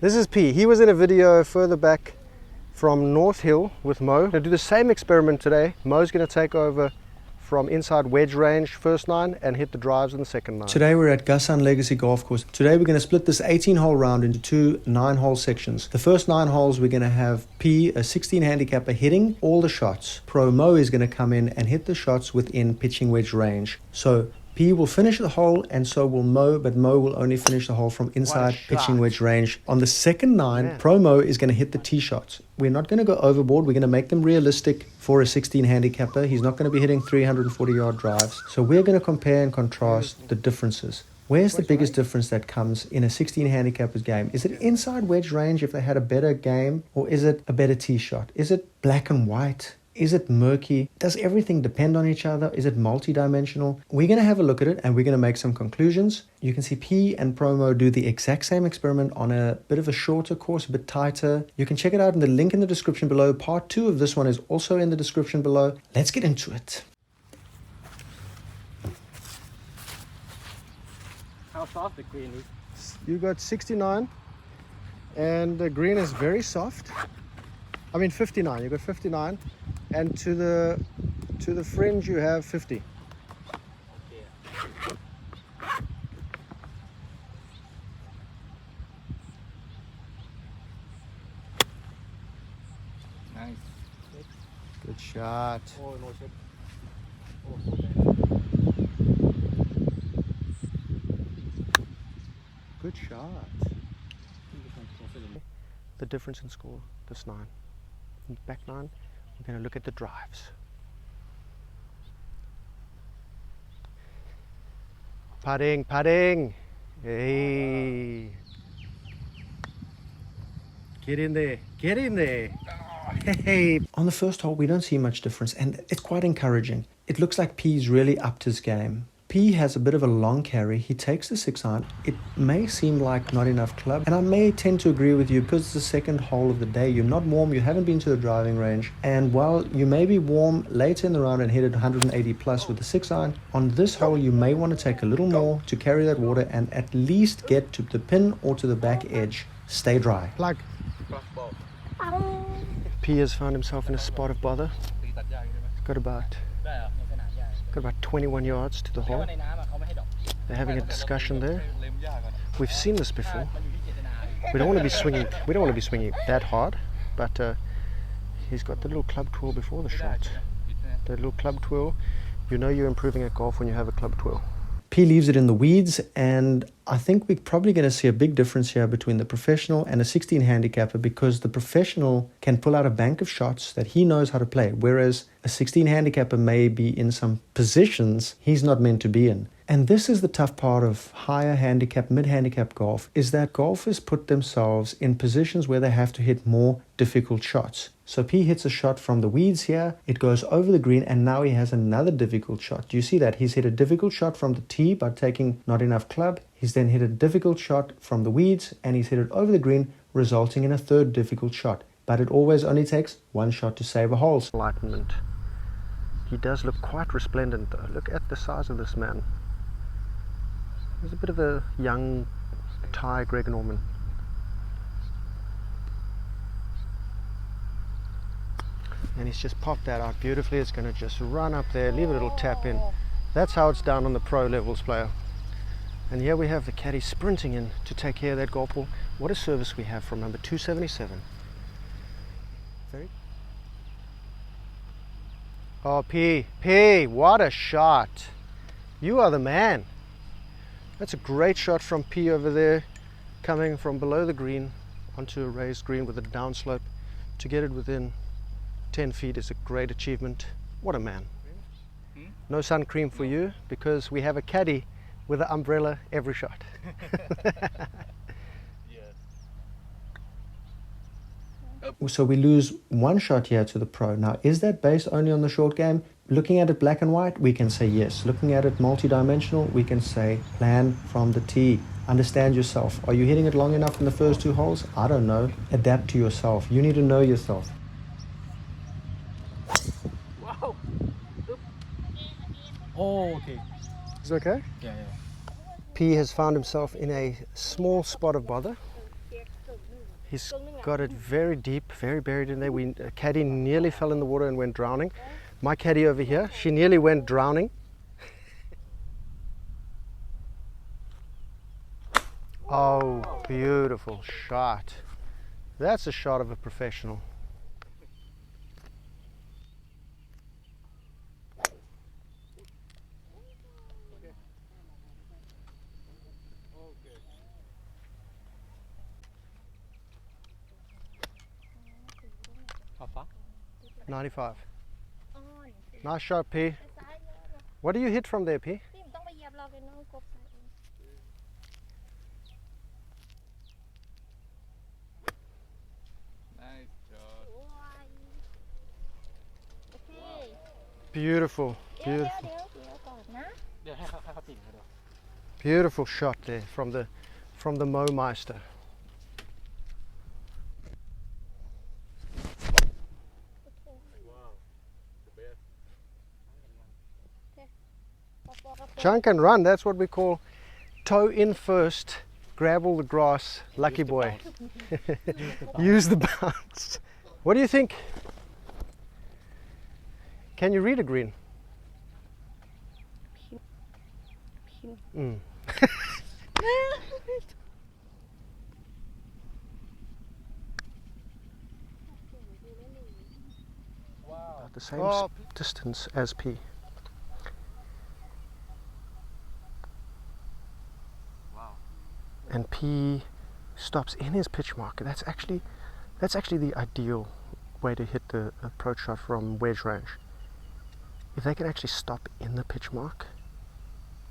This is P. He was in a video further back from North Hill with Mo. We're going to do the same experiment today. Mo's going to take over from inside wedge range first 9 and hit the drives in the second 9. Today we're at Gasan Legacy Golf Course. Today we're going to split this 18-hole round into 2 9-hole sections. The first 9 holes we're going to have P, a 16 handicapper, hitting all the shots. Pro Mo is going to come in and hit the shots within pitching wedge range. So P will finish the hole and so will Mo, but Mo will only finish the hole from inside pitching wedge range. On the second 9, Pro Mo is going to hit the tee shots. We're not going to go overboard. We're going to make them realistic for a 16 handicapper. He's not going to be hitting 340-yard drives. So we're going to compare and contrast the differences. Where's the biggest difference that comes in a 16 handicapper's game? Is it inside wedge range if they had a better game, or is it a better tee shot? Is it black and white? Is it murky? Does everything depend on each other? Is it multi-dimensional? We're going to have a look at it and we're going to make some conclusions. You can see P and Promo do the exact same experiment on a bit of a shorter course, a bit tighter. You can check it out in the link in the description below. Part 2 of this one is also in the description below. Let's get into it. How soft the green is? You got 69 and the green is very soft. I mean 59, you got 59, and to the fringe you have 50. Okay. Nice. Good shot. Oh, no shit. Good shot. The difference in score, this 9. Back 9, we're going to look at the drives. Putting, putting. Hey. Get in there, get in there. Hey. On the first hole, we don't see much difference, and it's quite encouraging. It looks like P's really upped his game. P has a bit of a long carry. He takes the 6-iron. It may seem like not enough club, and I may tend to agree with you because it's the second hole of the day. You're not warm, you haven't been to the driving range, and while you may be warm later in the round and hit it 180 plus with the 6-iron, on this hole you may want to take a little more to carry that water and at least get to the pin or to the back edge. Stay dry. Plug. P has found himself in a spot of bother. Got about 21 yards to the hole. They're having a discussion there. We've seen this before. We don't want to be swinging that hard, but he's got the little club twirl before the shot. The little club twirl. You know you're improving at golf when you have a club twirl. P leaves it in the weeds, and I think we're probably going to see a big difference here between the professional and a 16 handicapper, because the professional can pull out a bank of shots that he knows how to play, whereas a 16 handicapper may be in some positions he's not meant to be in. And this is the tough part of higher handicap, mid-handicap golf, is that golfers put themselves in positions where they have to hit more difficult shots. So P hits a shot from the weeds here, it goes over the green, and now he has another difficult shot. Do you see that? He's hit a difficult shot from the tee by taking not enough club. He's then hit a difficult shot from the weeds, and he's hit it over the green, resulting in a third difficult shot. But it always only takes one shot to save a hole. Enlightenment. He does look quite resplendent though. Look at the size of this man. He's a bit of a young Thai Greg Norman. And he's just popped that out beautifully. It's going to just run up there, leave a little tap in. That's how it's done on the pro levels, player. And here we have the caddy sprinting in to take care of that golf ball. What a service we have from number 277. Oh, P, what a shot. You are the man. That's a great shot from P over there, coming from below the green onto a raised green with a downslope. To get it within 10 feet is a great achievement. What a man. No sun cream for you, because we have a caddy with an umbrella every shot. So we lose one shot here to the pro. Now, is that based only on the short game? Looking at it black and white, we can say yes. Looking at it multi-dimensional, we can say plan from the tee. Understand yourself. Are you hitting it long enough in the first 2 holes? I don't know. Adapt to yourself. You need to know yourself. Wow. Oh, okay. Is it okay? Yeah. P has found himself in a small spot of bother. He's got it very deep, very buried in there. Caddy nearly fell in the water and went drowning. My caddy over here, she nearly went drowning. Oh, beautiful shot. That's a shot of a professional. How far? 95. Nice shot, P. What do you hit from there, P? Nice shot. Beautiful, beautiful. Yeah, have a Beautiful shot there from the Mo Meister. Chunk and run, that's what we call toe in first, grab all the grass, lucky boy. Use the bounce. What do you think? Can you read a green? Mm. About the same distance as P. And P stops in his pitch marker. That's actually the ideal way to hit the approach shot from wedge range. If they can actually stop in the pitch mark,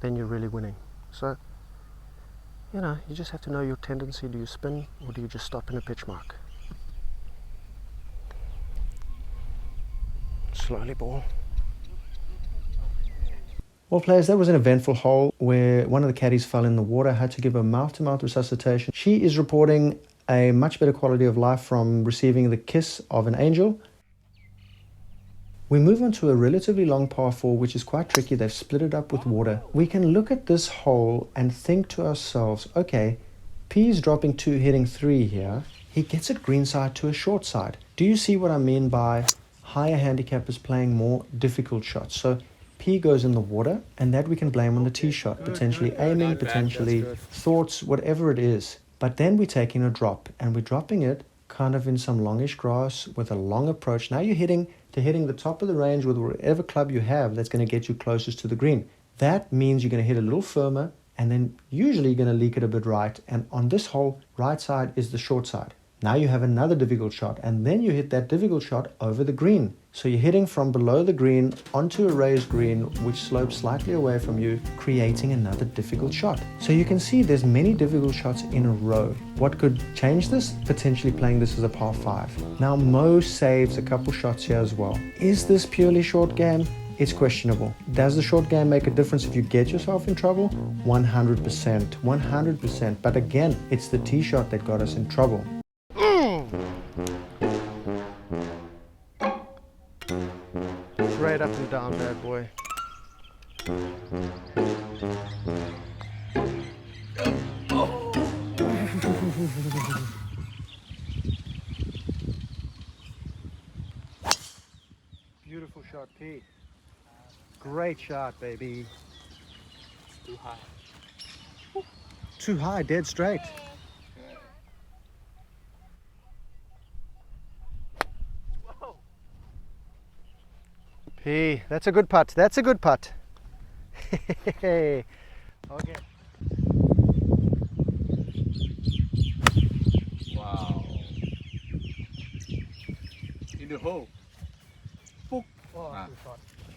then you're really winning. So, you know, you just have to know your tendency. Do you spin or do you just stop in a pitch mark? Slowly, ball. Well, players, that was an eventful hole where one of the caddies fell in the water, had to give her mouth-to-mouth resuscitation. She is reporting a much better quality of life from receiving the kiss of an angel. We move on to a relatively long par 4, which is quite tricky. They've split it up with water. We can look at this hole and think to ourselves, okay, P's dropping 2, hitting 3 here. He gets it greenside to a short side. Do you see what I mean by higher handicappers playing more difficult shots? So P goes in the water, and that we can blame on the tee shot, potentially aiming, potentially thoughts, whatever it is. But then we're taking a drop, and we're dropping it kind of in some longish grass with a long approach. Now you're hitting the top of the range with whatever club you have that's going to get you closest to the green. That means you're going to hit a little firmer, and then usually you're going to leak it a bit right. And on this hole, right side is the short side. Now you have another difficult shot, and then you hit that difficult shot over the green. So you're hitting from below the green onto a raised green, which slopes slightly away from you, creating another difficult shot. So you can see there's many difficult shots in a row. What could change this? Potentially playing this as a par 5. Now Mo saves a couple shots here as well. Is this purely short game? It's questionable. Does the short game make a difference if you get yourself in trouble? 100%, 100%. But again, it's the tee shot that got us in trouble. Straight up and down, bad boy. Beautiful shot, P. Great shot, baby. Too high. Too high, dead straight. P, that's a good putt. That's a good putt. Okay. Wow. In the hole.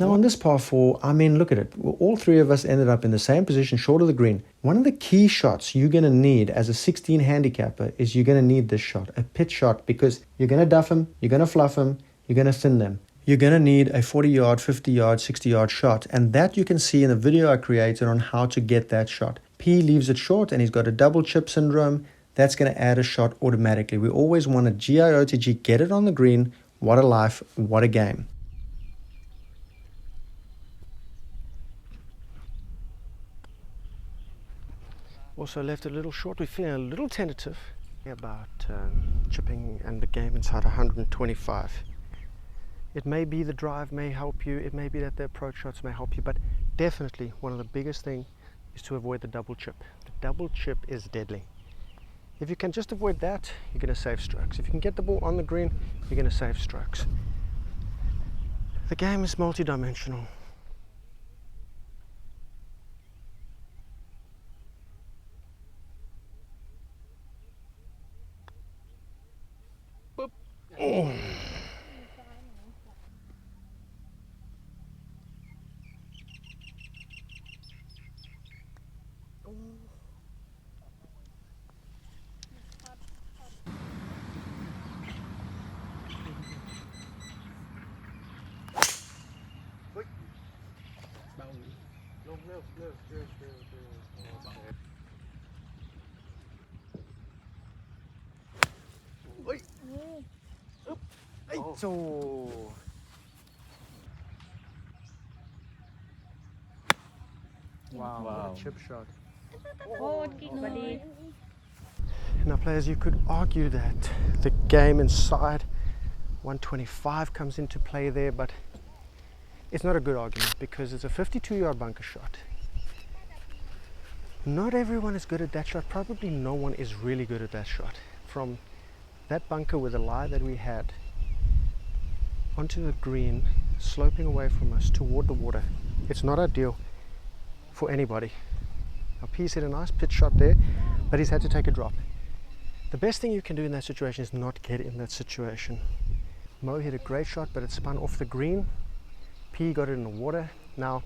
Now on this par 4, I mean, look at it. All three of us ended up in the same position, short of the green. One of the key shots you're going to need as a 16 handicapper is you're going to need this shot, a pitch shot, because you're going to duff them, you're going to fluff them, you're going to thin them. You're going to need a 40-yard, 50-yard, 60-yard shot, and that you can see in the video I created on how to get that shot. P leaves it short, and he's got a double chip syndrome. That's going to add a shot automatically. We always want a GIOTG, get it on the green. What a life, what a game. Also left a little short. We're feeling a little tentative. About chipping and the game inside 125. It may be the drive may help you, it may be that the approach shots may help you, but definitely one of the biggest things is to avoid the double chip. The double chip is deadly. If you can just avoid that, you're going to save strokes. If you can get the ball on the green, you're going to save strokes. The game is multi-dimensional. Oh. So wow, what a chip shot. Now players, you could argue that the game inside 125 comes into play there, but it's not a good argument because it's a 52-yard bunker shot. Not everyone is good at that shot. Probably no one is really good at that shot. From that bunker with the lie that we had onto the green, sloping away from us toward the water, it's not ideal for anybody. Now P's hit a nice pitch shot there, but he's had to take a drop. The best thing you can do in that situation is not get in that situation. Mo hit a great shot, but it spun off the green. P got it in the water. Now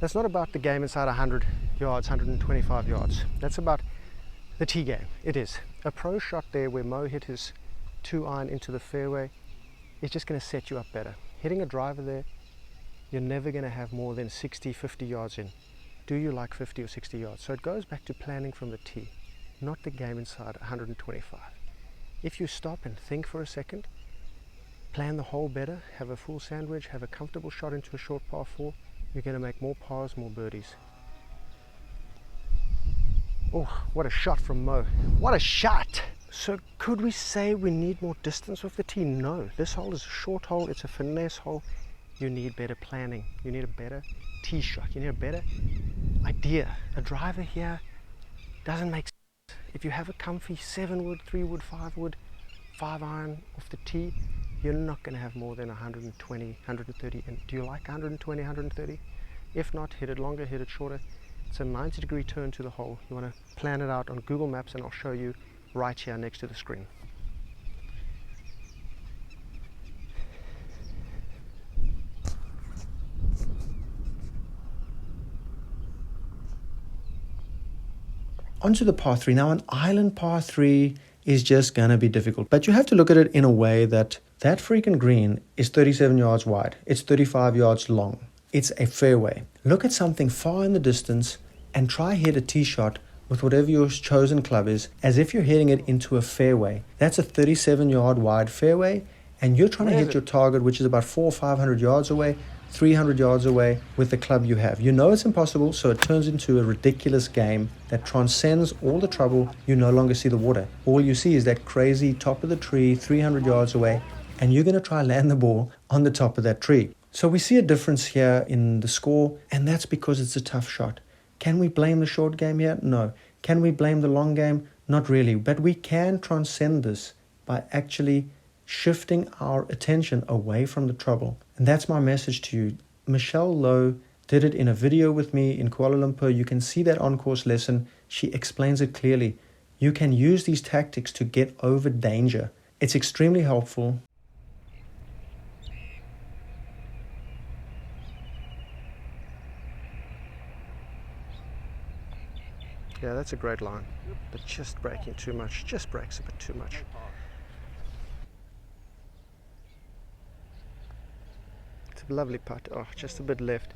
that's not about the game inside 100 yards, 125 yards. That's about the tee game. It is a pro shot there where Mo hit his 2-iron into the fairway. It's just going to set you up better. Hitting a driver there, you're never going to have more than 60, 50 yards in. Do you like 50 or 60 yards? So it goes back to planning from the tee, not the game inside 125. If you stop and think for a second, plan the hole better, have a full sandwich, have a comfortable shot into a short par 4, you're going to make more pars, more birdies. Oh, what a shot from Mo. What a shot! So could we say we need more distance with the tee? No, this hole is a short hole, it's a finesse hole. You need better planning. You need a better tee shot. You need a better idea. A driver here doesn't make sense. If you have a comfy 7-wood, 3-wood, 5-wood, 5-iron off the tee, you're not going to have more than 120, 130. And do you like 120, 130? If not, hit it longer, hit it shorter. It's a 90-degree turn to the hole. You want to plan it out on Google Maps, and I'll show you right here next to the screen. Onto the par 3. Now an island par 3 is just going to be difficult, but you have to look at it in a way that that freaking green is 37 yards wide. It's 35 yards long. It's a fairway. Look at something far in the distance and try hit a tee shot with whatever your chosen club is, as if you're hitting it into a fairway. That's a 37 yard wide fairway, and you're trying to hit your target, which is about 400 or 500 yards away, 300 yards away with the club you have. You know it's impossible, so it turns into a ridiculous game that transcends all the trouble. You no longer see the water. All you see is that crazy top of the tree, 300 yards away, and you're going to try land the ball on the top of that tree. So we see a difference here in the score, and that's because it's a tough shot. Can we blame the short game here? No. Can we blame the long game? Not really. But we can transcend this by actually shifting our attention away from the trouble. And that's my message to you. Michelle Lowe did it in a video with me in Kuala Lumpur. You can see that on-course lesson. She explains it clearly. You can use these tactics to get over danger. It's extremely helpful. Yeah, that's a great line, but just braking too much, just brakes a bit too much. It's a lovely putt. Oh, just a bit left.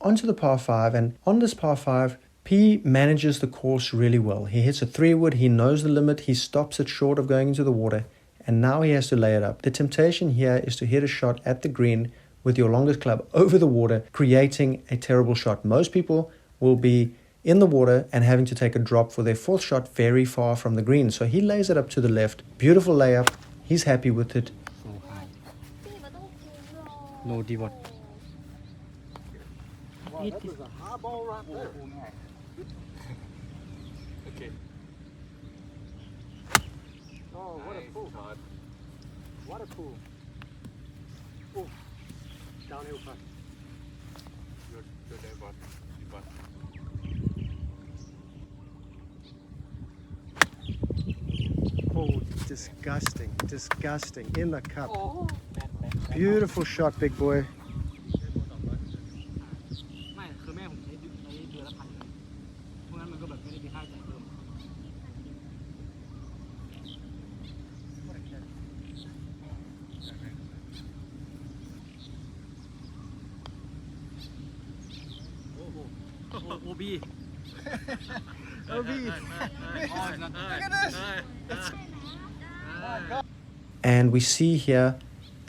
Onto the par 5, and on this par 5, P manages the course really well. He hits a 3-wood, he knows the limit, he stops it short of going into the water, and now he has to lay it up. The temptation here is to hit a shot at the green with your longest club over the water, creating a terrible shot. Most people will be in the water and having to take a drop for their fourth shot very far from the green. So he lays it up to the left. Beautiful layup. He's happy with it. So high. No divot. Wow, that was a high ball right there. Okay. Oh, what a pull. Shot. What a pull. Oh, downhill putt. Good divot. Oh, disgusting, disgusting. In the cup. Oh. Beautiful shot, big boy. ไม่คือแม่ผมใช้เดือนละ1,000เลยเพราะงั้นมันก็แบบไม่ได้มีค่าจ่ายเพิ่ม OB. OB. Look at this. And we see here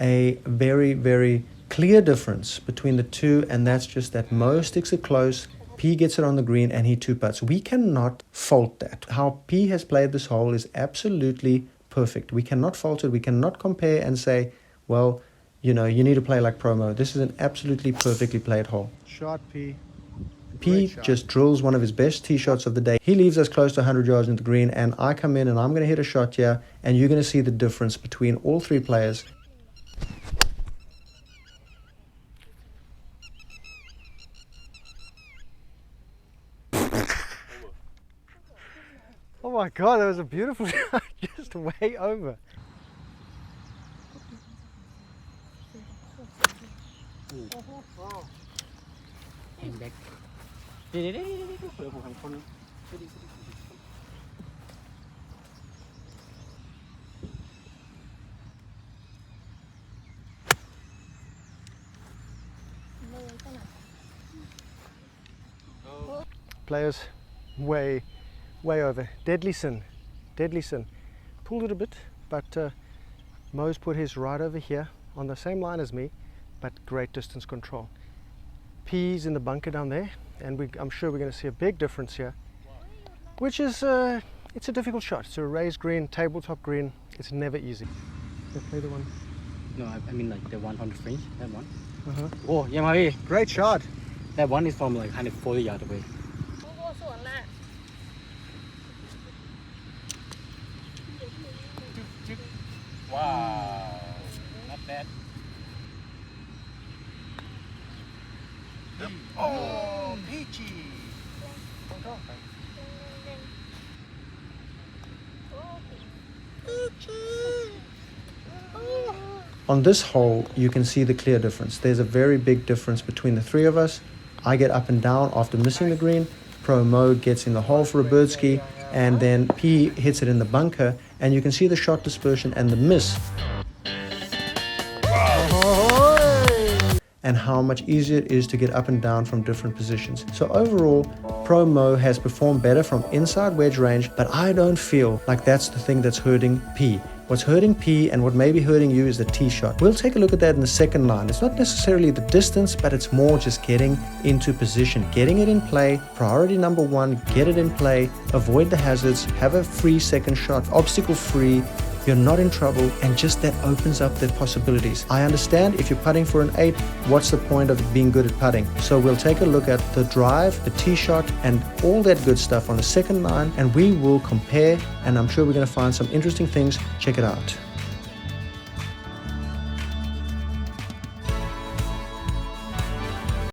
a very, very clear difference between the two, and that's just that Mo sticks it close, P gets it on the green, and he two putts. We cannot fault that. How P has played this hole is absolutely perfect. We cannot fault it. We cannot compare and say, well, you know, you need to play like Promo. This is an absolutely perfectly played hole. Shot P. P just drills one of his best tee shots of the day. He leaves us close to 100 yards into the green, and I come in and I'm going to hit a shot here, and you're going to see the difference between all three players. Oh my God, that was a beautiful shot, just way over. Oh. And back. เดี๋ยวเผื่อผมหันคนนึง Players way over. Deadly sin. Pulled it a bit, but Mo's put his right over here on the same line as me, but great distance control. P's in the bunker down there, and I'm sure we're going to see a big difference here, which is it's a difficult shot. It's a raised green, tabletop green. It's never easy. So play the one. No, I mean like the one on the fringe, that one. Oh, yeah, my great shot. That one is from like 140 yards away. Wow, not bad. Oh, peachy. On this hole, you can see the clear difference. There's a very big difference between the three of us. I get up and down after missing the green. Pro Mo gets in the hole for a bird ski, and then P hits it in the bunker, and you can see the shot dispersion and the miss. And how much easier it is to get up and down from different positions. So overall, Pro Mo has performed better from inside wedge range, but I don't feel like that's the thing that's hurting P. What's hurting P and what may be hurting you is the tee shot. We'll take a look at that in the second line. It's not necessarily the distance, but it's more just getting into position, getting it in play. Priority number one, get it in play, avoid the hazards, have a free second shot, obstacle free. You're not in trouble, and just that opens up the possibilities. I understand if you're putting for an 8, what's the point of being good at putting? So we'll take a look at the drive, the tee shot, and all that good stuff on the second line, and we will compare, and I'm sure we're going to find some interesting things. Check it out.